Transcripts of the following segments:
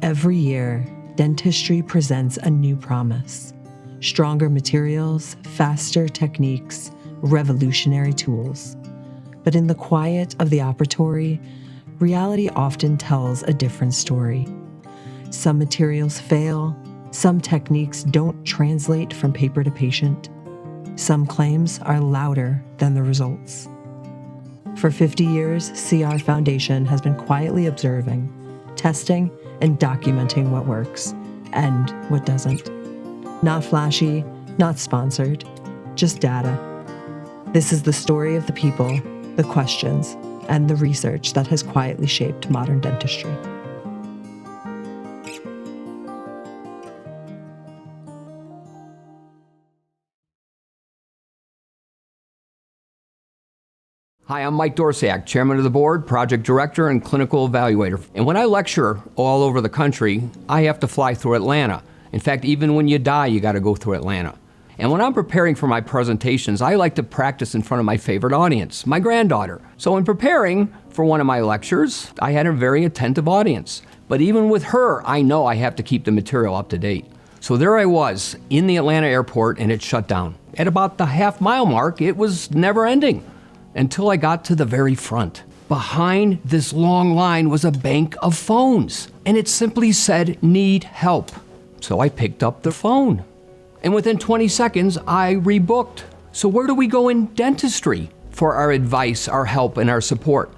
Every year, dentistry presents a new promise. Stronger materials, faster techniques, revolutionary tools. But in the quiet of the operatory, reality often tells a different story. Some materials fail, some techniques don't translate from paper to patient. Some claims are louder than the results. For 50 years, CR Foundation has been quietly observing, testing, and documenting what works and what doesn't. Not flashy, not sponsored, just data. This is the story of the people, the questions, and the research that has quietly shaped modern dentistry. Hi, I'm Mike Dorsiak, Chairman of the Board, Project Director, and Clinical Evaluator. And when I lecture all over the country, I have to fly through Atlanta. In fact, even when you die, you gotta go through Atlanta. And when I'm preparing for my presentations, I like to practice in front of my favorite audience, my granddaughter. So in preparing for one of my lectures, I had a very attentive audience. But even with her, I know I have to keep the material up to date. So there I was in the Atlanta airport and it shut down. At about the half-mile mark, it was never ending. Until I got to the very front. Behind this long line was a bank of phones, and it simply said, "Need help." So I picked up the phone, and within 20 seconds, I rebooked. So where do we go in dentistry for our advice, our help, and our support?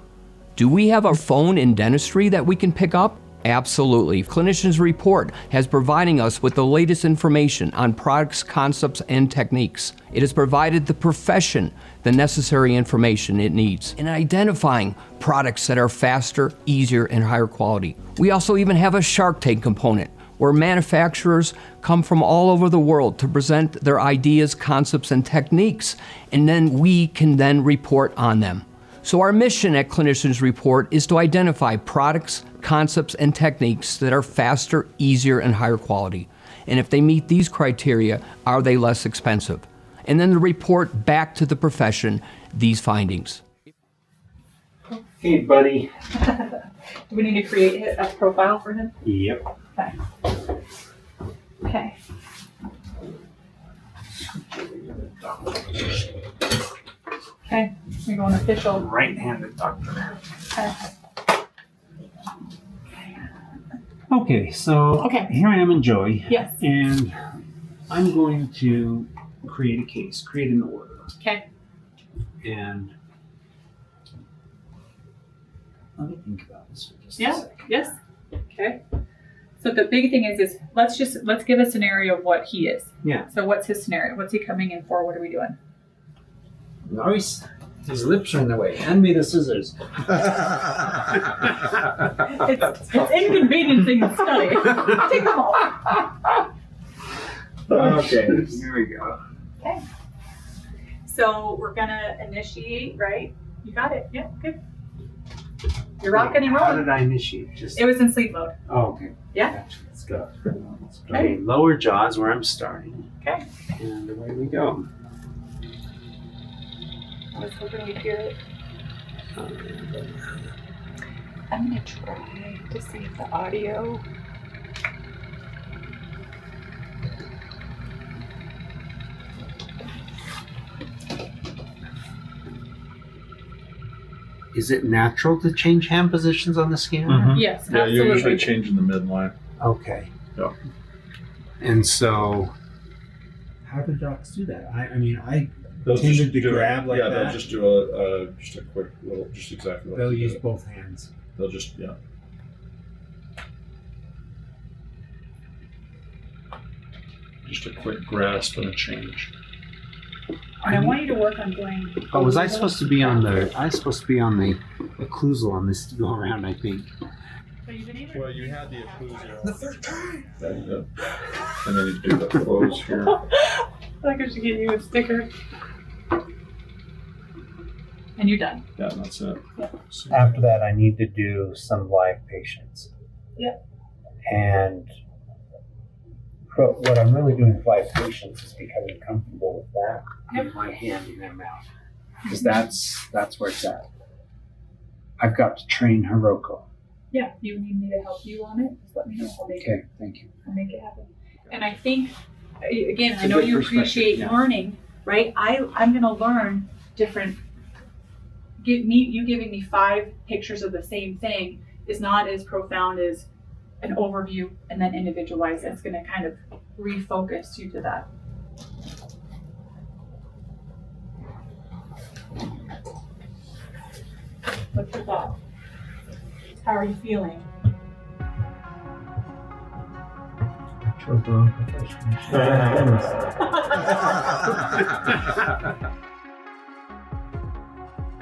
Do we have a phone in dentistry that we can pick up? Absolutely. Clinicians Report has providing us with the latest information on products, concepts, and techniques. It has provided the profession the necessary information it needs in identifying products that are faster, easier, and higher quality. We also even have a Shark Tank component where manufacturers come from all over the world to present their ideas, concepts, and techniques, and then we can then report on them. So our mission at Clinicians Report is to identify products, concepts, and techniques that are faster, easier, and higher quality. And if they meet these criteria, are they less expensive? And then to report back to the profession these findings. Hey, buddy. Do we need to create a profile for him? Yep. Okay. Okay, we go on official. Right-handed doctor. Okay. Okay, so here I am in Joy. Yes. And I'm going to create a case, create an order. Okay. And let me think about this for just a Yeah. second. Yes. Okay. So the big thing is let's give a scenario of what he is. Yeah. So what's his scenario? What's he coming in for? What are we doing? Nice. His lips are in the way. Hand me the scissors. It's inconveniencing the study. Take them off. Okay, here we go. Okay. So we're gonna initiate, right? You got it. Yeah, good. You're rocking and How rolling. did I initiate? Just It was in sleep mode. Oh, okay. Yeah. Gotcha. Let's go. Okay. Lower jaw is where I'm starting. Okay. And away we go. I was hoping we'd hear it. I'm gonna try to see if the audio. Is it natural to change hand positions on the scanner? Mhm. Yes, Yeah, you absolutely. usually change in the midline. Okay. Yeah. And so, how do docs do that? I mean, I They'll tended just to do grab like yeah, that. they'll just do a quick little, just exactly like They'll you use did. both hands. They'll just, yeah. Just a quick grasp and a change. And I want you to work on going. Oh, was I supposed to be on the? I was supposed to be on the occlusal on this go around. I think. So you didn't even. Well, you had the occlusal. The first time. There you go. And then you do the close here. I think I should get you a sticker. And you're done. Yeah, and that's it. Yeah. So, After that, I need to do some live patients. Yep. And what I'm really doing with live patients is becoming comfortable with that in my hand in their mouth, because that's where it's at. I've got to train Hiroko. yeah, if you need me to help you on it, just let me know. I'll make Okay, thank you. it happen. And I think, again, It's I a know good you perspective, appreciate yeah. learning, right? I'm going to learn different. You giving me 5 pictures of the same thing is not as profound as an overview and then individualize. It's going to kind of refocus you to that. What's your thought? How are you feeling? Chose the wrong profession.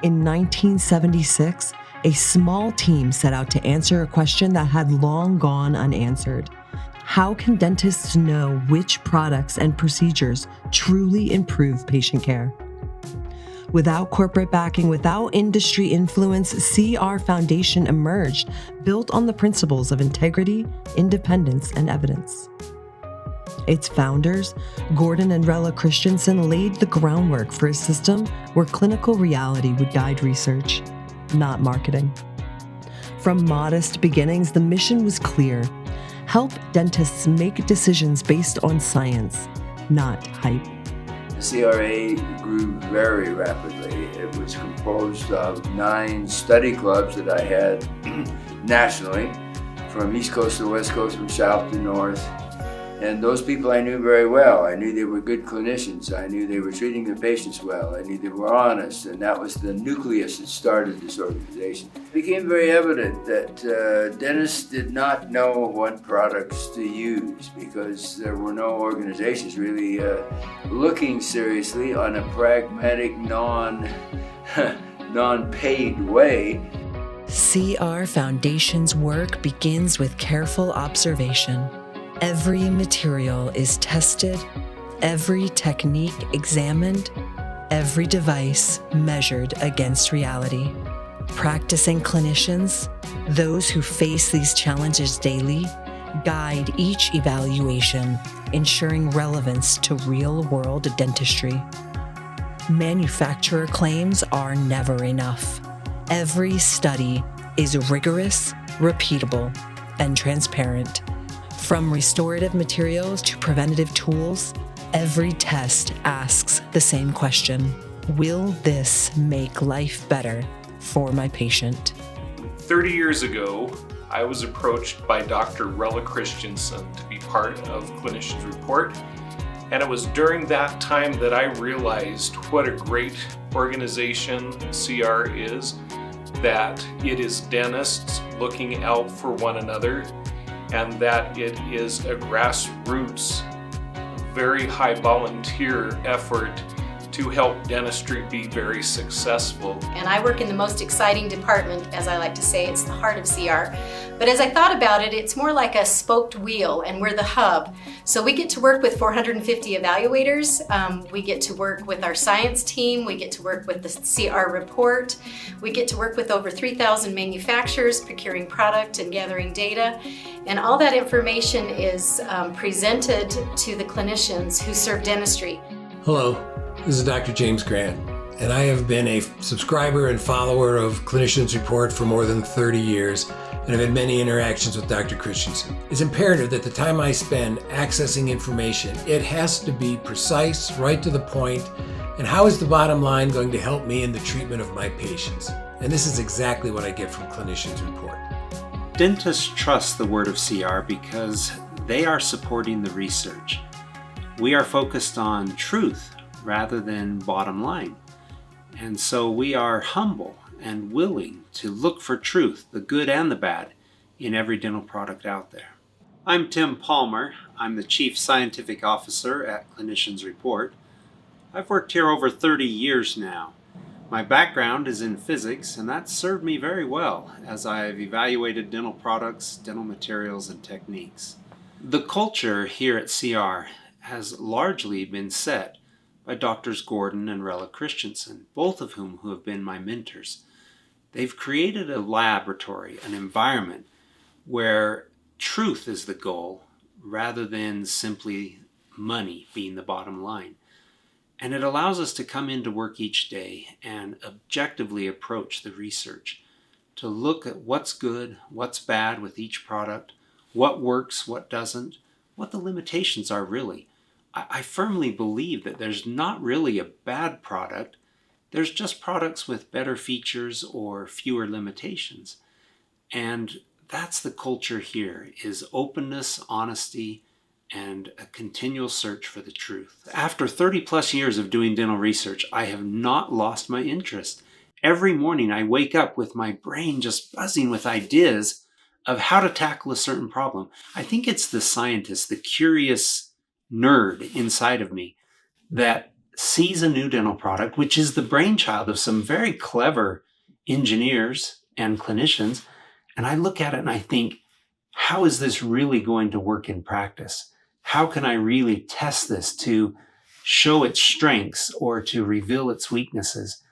In 1976, a small team set out to answer a question that had long gone unanswered. How can dentists know which products and procedures truly improve patient care? Without corporate backing, without industry influence, CR Foundation emerged, built on the principles of integrity, independence, and evidence. Its founders, Gordon and Rella Christensen, laid the groundwork for a system where clinical reality would guide research, not marketing. From modest beginnings, the mission was clear: help dentists make decisions based on science, not hype. The CRA grew very rapidly. It was composed of 9 study clubs that I had nationally, from East Coast to West Coast, from South to North. And those people I knew very well. I knew they were good clinicians. I knew they were treating their patients well. I knew they were honest, and that was the nucleus that started this organization. It became very evident that dentists did not know what products to use because there were no organizations really looking seriously on a pragmatic, non-paid way. CR Foundation's work begins with careful observation. Every material is tested, every technique examined, every device measured against reality. Practicing clinicians, those who face these challenges daily, guide each evaluation, ensuring relevance to real-world dentistry. Manufacturer claims are never enough. Every study is rigorous, repeatable, and transparent. From restorative materials to preventative tools, every test asks the same question: will this make life better for my patient? 30 years ago, I was approached by Dr. Rella Christensen to be part of Clinicians Report, and it was during that time that I realized what a great organization CR is, that it is dentists looking out for one another, and that it is a grassroots, very high volunteer effort to help dentistry be very successful. And I work in the most exciting department, as I like to say. It's the heart of CR. But as I thought about it, it's more like a spoked wheel, and we're the hub. So we get to work with 450 evaluators. We get to work with our science team. We get to work with the CR report. We get to work with over 3,000 manufacturers, procuring product and gathering data. And all that information is presented to the clinicians who serve dentistry. Hello, this is Dr. James Grant, and I have been a subscriber and follower of Clinicians Report for more than 30 years, and I've had many interactions with Dr. Christensen. It's imperative that the time I spend accessing information, it has to be precise, right to the point, and how is the bottom line going to help me in the treatment of my patients? And this is exactly what I get from Clinicians Report. Dentists trust the word of CR because they are supporting the research. We are focused on truth rather than bottom line. And so we are humble and willing to look for truth, the good and the bad, in every dental product out there. I'm Tim Palmer. I'm the Chief Scientific Officer at Clinicians Report. I've worked here over 30 years now. My background is in physics, and that's served me very well as I've evaluated dental products, dental materials, and techniques. The culture here at CR has largely been set by Drs. Gordon and Rella Christensen, both of whom have been my mentors. They've created a laboratory, an environment where truth is the goal rather than simply money being the bottom line. And it allows us to come into work each day and objectively approach the research to look at what's good, what's bad with each product, what works, what doesn't, what the limitations are really. I firmly believe that there's not really a bad product. There's just products with better features or fewer limitations. And that's the culture here, is openness, honesty, and a continual search for the truth. After 30 plus years of doing dental research, I have not lost my interest. Every morning I wake up with my brain just buzzing with ideas of how to tackle a certain problem. I think it's the scientist, the curious nerd inside of me that sees a new dental product, which is the brainchild of some very clever engineers and clinicians, and I look at it and I think, how is this really going to work in practice? How can I really test this to show its strengths or to reveal its weaknesses?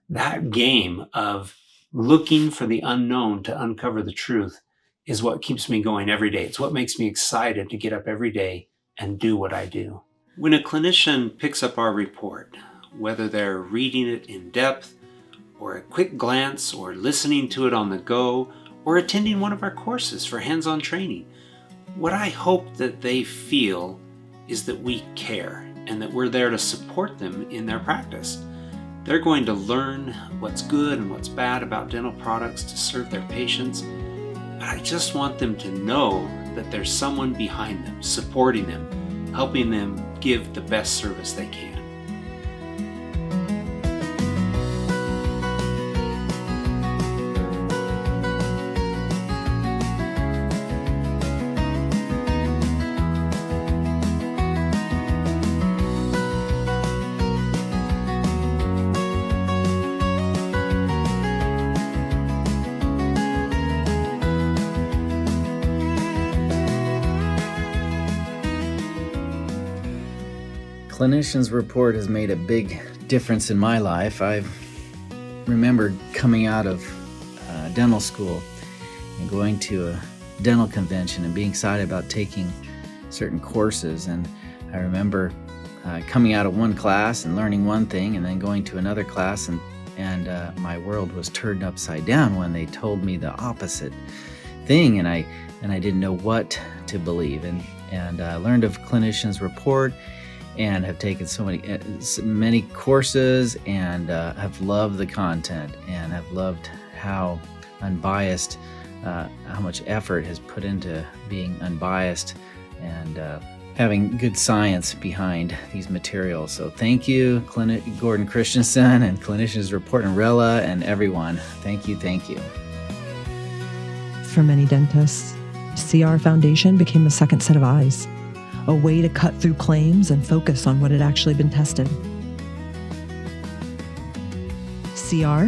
That game of looking for the unknown to uncover the truth is what keeps me going every day. It's what makes me excited to get up every day and do what I do. When a clinician picks up our report, whether they're reading it in depth or a quick glance or listening to it on the go or attending one of our courses for hands-on training, what I hope that they feel is that we care and that we're there to support them in their practice. They're going to learn what's good and what's bad about dental products to serve their patients, but I just want them to know that there's someone behind them, supporting them, helping them give the best service they can. Clinicians Report has made a big difference in my life. I remember coming out of dental school and going to a dental convention and being excited about taking certain courses. And I remember coming out of one class and learning one thing and then going to another class and my world was turned upside down when they told me the opposite thing, and I didn't know what to believe. And I learned of Clinicians Report and have taken so many courses and have loved the content and have loved how unbiased, how much effort has put into being unbiased and having good science behind these materials. So thank you, Gordon Christensen and Clinicians Report and Rella and everyone. Thank you, thank you. For many dentists, CR Foundation became a second set of eyes, a way to cut through claims and focus on what had actually been tested. CR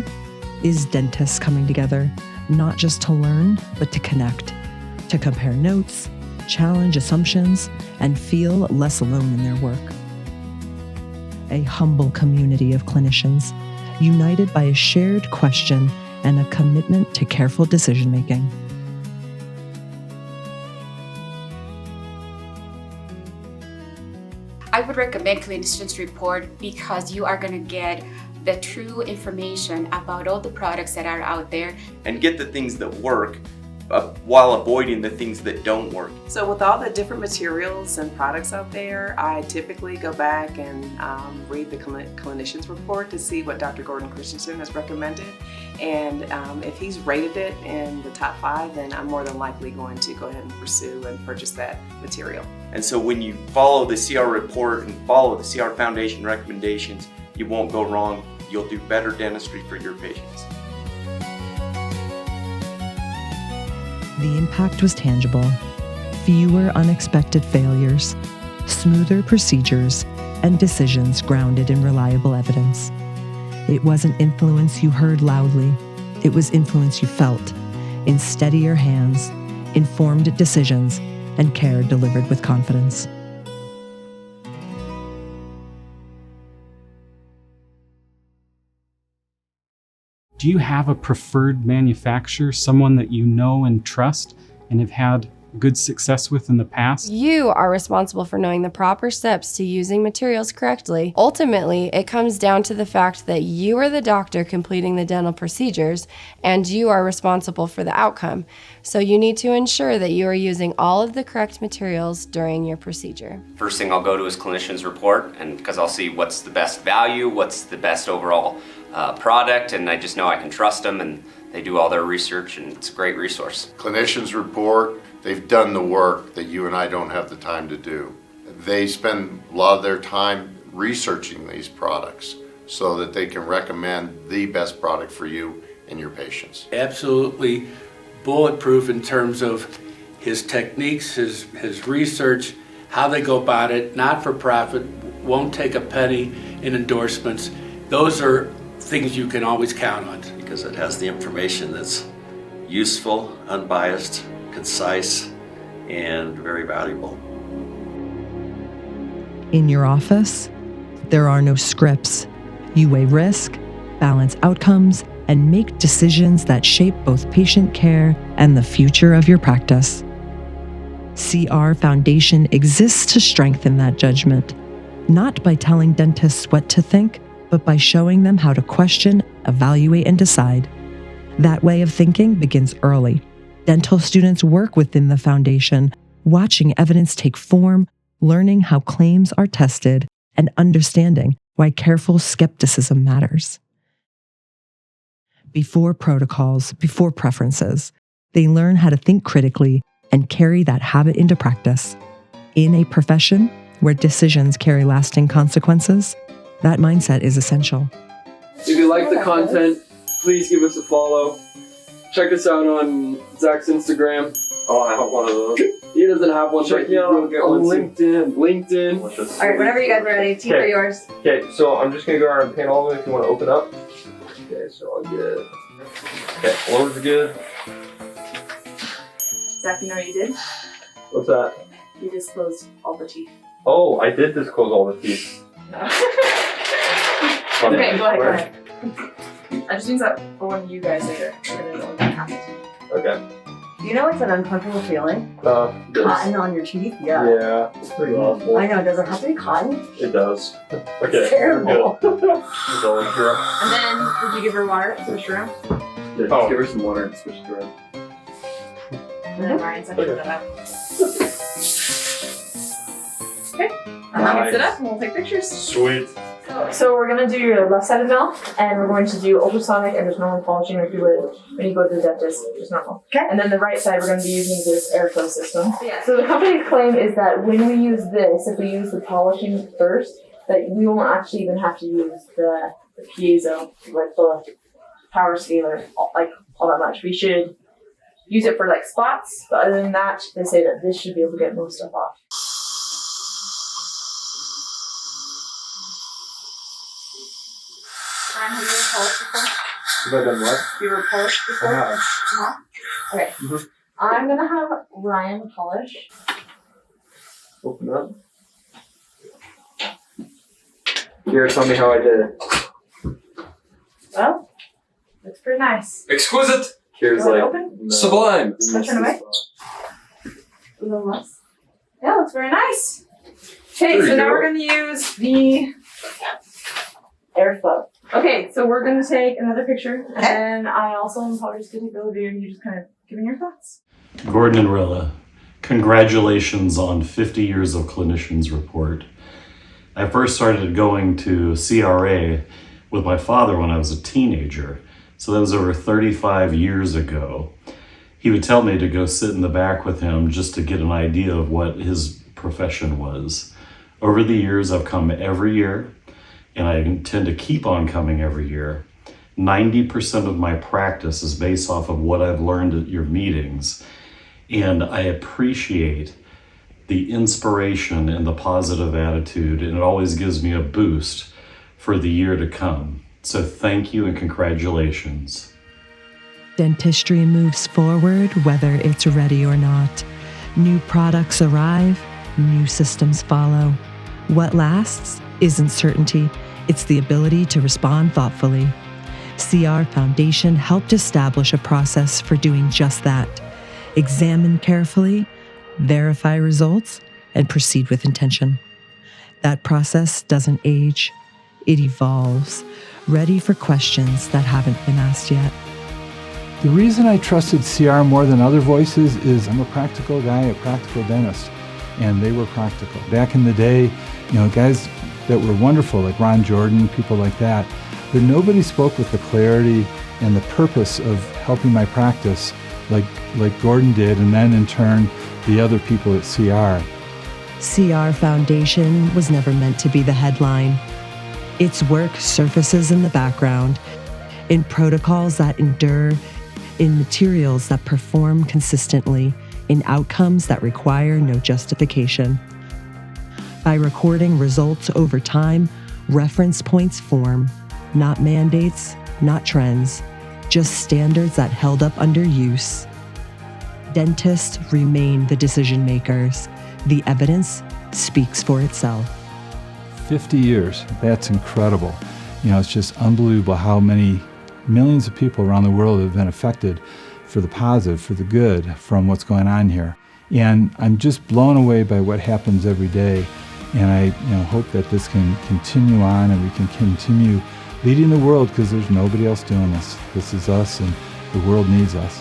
is dentists coming together, not just to learn, but to connect, to compare notes, challenge assumptions, and feel less alone in their work. A humble community of clinicians, united by a shared question and a commitment to careful decision-making. I would recommend Clinicians Report because you are going to get the true information about all the products that are out there. And get the things that work while avoiding the things that don't work. So with all the different materials and products out there, I typically go back and read the Clinicians Report to see what Dr. Gordon Christensen has recommended. And if he's rated it in the top 5, then I'm more than likely going to go ahead and pursue and purchase that material. And so when you follow the CR Report and follow the CR Foundation recommendations, you won't go wrong. You'll do better dentistry for your patients. The impact was tangible. Fewer unexpected failures, smoother procedures, and decisions grounded in reliable evidence. It wasn't influence you heard loudly. It was influence you felt, in steadier hands, informed decisions, and care delivered with confidence. Do you have a preferred manufacturer, someone that you know and trust and have had good success with in the past? You are responsible for knowing the proper steps to using materials correctly. Ultimately, it comes down to the fact that you are the doctor completing the dental procedures, and you are responsible for the outcome. So you need to ensure that you are using all of the correct materials during your procedure. First thing I'll go to is clinician's report, and because I'll see what's the best value, what's the best overall product, and I just know I can trust them, and they do all their research, and it's a great resource. Clinicians report, they've done the work that you and I don't have the time to do. They spend a lot of their time researching these products so that they can recommend the best product for you and your patients. Absolutely bulletproof in terms of his techniques, his research, how they go about it, not for profit, won't take a penny in endorsements. Those are things you can always count on. Because it has the information that's useful, unbiased, concise, and very valuable. In your office, there are no scripts. You weigh risk, balance outcomes, and make decisions that shape both patient care and the future of your practice. CR Foundation exists to strengthen that judgment, not by telling dentists what to think, but by showing them how to question, evaluate, and decide. That way of thinking begins early. Dental students work within the foundation, watching evidence take form, learning how claims are tested, and understanding why careful skepticism matters. Before protocols, before preferences, they learn how to think critically and carry that habit into practice. In a profession where decisions carry lasting consequences, that mindset is essential. If you like the content, please give us a follow. Check us out on Zach's Instagram. Oh, I have one of those. He doesn't have one. Check me out on LinkedIn. LinkedIn. Alright, whenever you guys are ready, team for yours. Okay, so I'm just gonna go around and paint all of them if you want to open up. Okay, so I'll get. Okay, orange is good. Zach, you know what you did? What's that? You disclosed all the teeth. Oh, I did disclose all the teeth. Okay, go ahead. That just means that for when you guys later are gonna know what happened. Okay. You know it's an uncomfortable feeling? Yes. Cotton on your teeth? Yeah. Yeah, it's pretty awful. I know, does it have to be cotton? It does. Okay. It's terrible. Good. It's all in here. And then, did you give her water to switch around? Yeah, just give her some water and switch it around. And then Ryan's gonna put that up. Okay, I'm gonna sit up and we'll take pictures. Sweet. So we're gonna do your left-sided mouth, and we're going to do ultrasonic and just normal polishing like you would when you go to the dentist, just normal. Okay. And then the right side, we're gonna be using this airflow system. Yeah. So the company's claim is that when we use this, if we use the polishing first, that we won't actually even have to use the piezo, like the power scaler, like all that much. We should use it for like spots, but other than that, they say that this should be able to get most stuff off. Ryan, have you ever polished before? Have I done what? You ever polished before? I have. Uh-huh. Okay. Mm-hmm. I'm gonna have Ryan polish. Open up. Here, tell me how I did it. Well, looks pretty nice. Exquisite! Here's You want it like open? sublime. Can I turn away? A little less. Yeah, looks very nice. Okay, There so you now go. we're gonna use the airflow. Okay, so we're gonna take another picture, and then I also am probably just gonna take a video and you just kind of give me your thoughts. Gordon and Rella, congratulations on 50 years of Clinicians Report. I first started going to CRA with my father when I was a teenager, so that was over 35 years ago. He would tell me to go sit in the back with him just to get an idea of what his profession was. Over the years, I've come every year, and I intend to keep on coming every year. 90% of my practice is based off of what I've learned at your meetings, and I appreciate the inspiration and the positive attitude, and it always gives me a boost for the year to come. So thank you and congratulations. Dentistry moves forward whether it's ready or not. New products arrive, new systems follow. What lasts isn't certainty, it's the ability to respond thoughtfully. CR Foundation helped establish a process for doing just that. Examine carefully, verify results, and proceed with intention. That process doesn't age, it evolves, ready for questions that haven't been asked yet. The reason I trusted CR more than other voices is I'm a practical guy, a practical dentist, and they were practical. Back in the day, guys that were wonderful, like Ron Jordan, people like that, but nobody spoke with the clarity and the purpose of helping my practice like Gordon did, and then in turn, the other people at CR. CR Foundation was never meant to be the headline. Its work surfaces in the background, in protocols that endure, in materials that perform consistently, in outcomes that require no justification. By recording results over time, reference points form, not mandates, not trends, just standards that held up under use. Dentists remain the decision makers. The evidence speaks for itself. 50 years, that's incredible. It's just unbelievable how many millions of people around the world have been affected for the positive, for the good, from what's going on here. And I'm just blown away by what happens every day. And I hope that this can continue on and we can continue leading the world, because there's nobody else doing this. This is us, and the world needs us.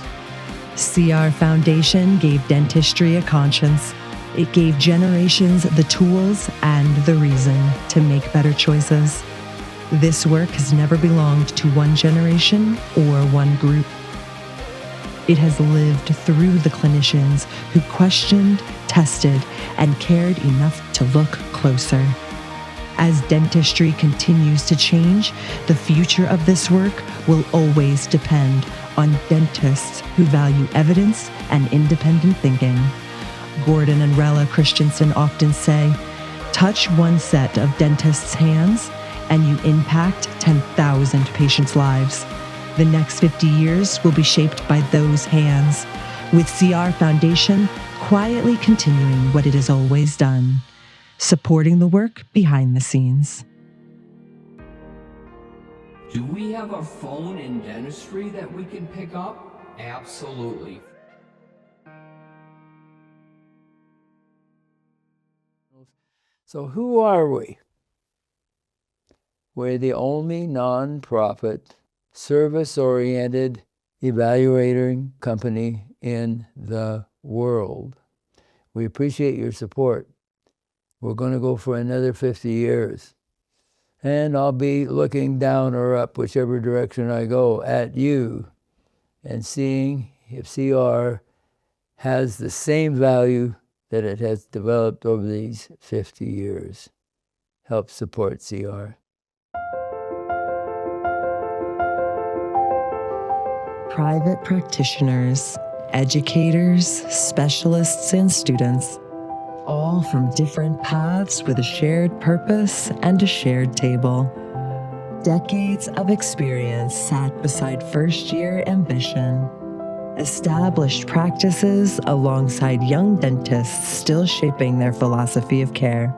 CR Foundation gave dentistry a conscience. It gave generations the tools and the reason to make better choices. This work has never belonged to one generation or one group. It has lived through the clinicians who questioned, tested, and cared enough to look closer. As dentistry continues to change, the future of this work will always depend on dentists who value evidence and independent thinking. Gordon and Rella Christensen often say, touch one set of dentists' hands and you impact 10,000 patients' lives. The next 50 years will be shaped by those hands, with CR Foundation quietly continuing what it has always done, supporting the work behind the scenes. Do we have a phone in dentistry that we can pick up? Absolutely. So who are we? We're the only non-profit, service-oriented evaluating company in the world. We appreciate your support. We're going to go for another 50 years. And I'll be looking down or up, whichever direction I go, at you and seeing if CR has the same value that it has developed over these 50 years. Help support CR. Private practitioners, educators, specialists, and students, all from different paths with a shared purpose and a shared table. Decades of experience sat beside first-year ambition. Established practices alongside young dentists still shaping their philosophy of care.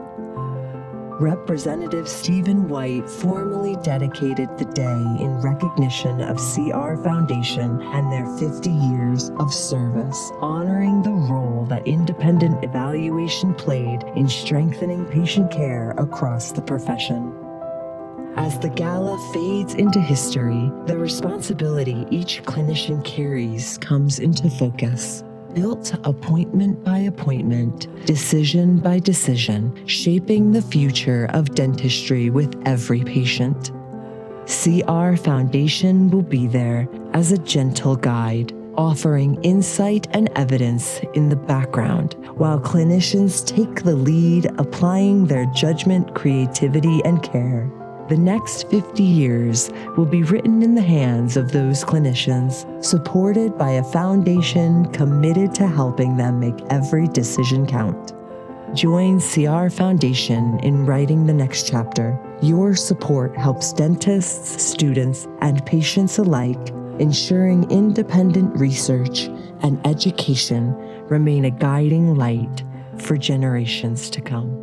Representative Stephen Whyte formally dedicated the day in recognition of CR Foundation and their 50 years of service, honoring the role that independent evaluation played in strengthening patient care across the profession. As the gala fades into history, the responsibility each clinician carries comes into focus. Built appointment by appointment, decision by decision, shaping the future of dentistry with every patient. CR Foundation will be there as a gentle guide, offering insight and evidence in the background, while clinicians take the lead, applying their judgment, creativity, and care. The next 50 years will be written in the hands of those clinicians, supported by a foundation committed to helping them make every decision count. Join CR Foundation in writing the next chapter. Your support helps dentists, students, and patients alike, ensuring independent research and education remain a guiding light for generations to come.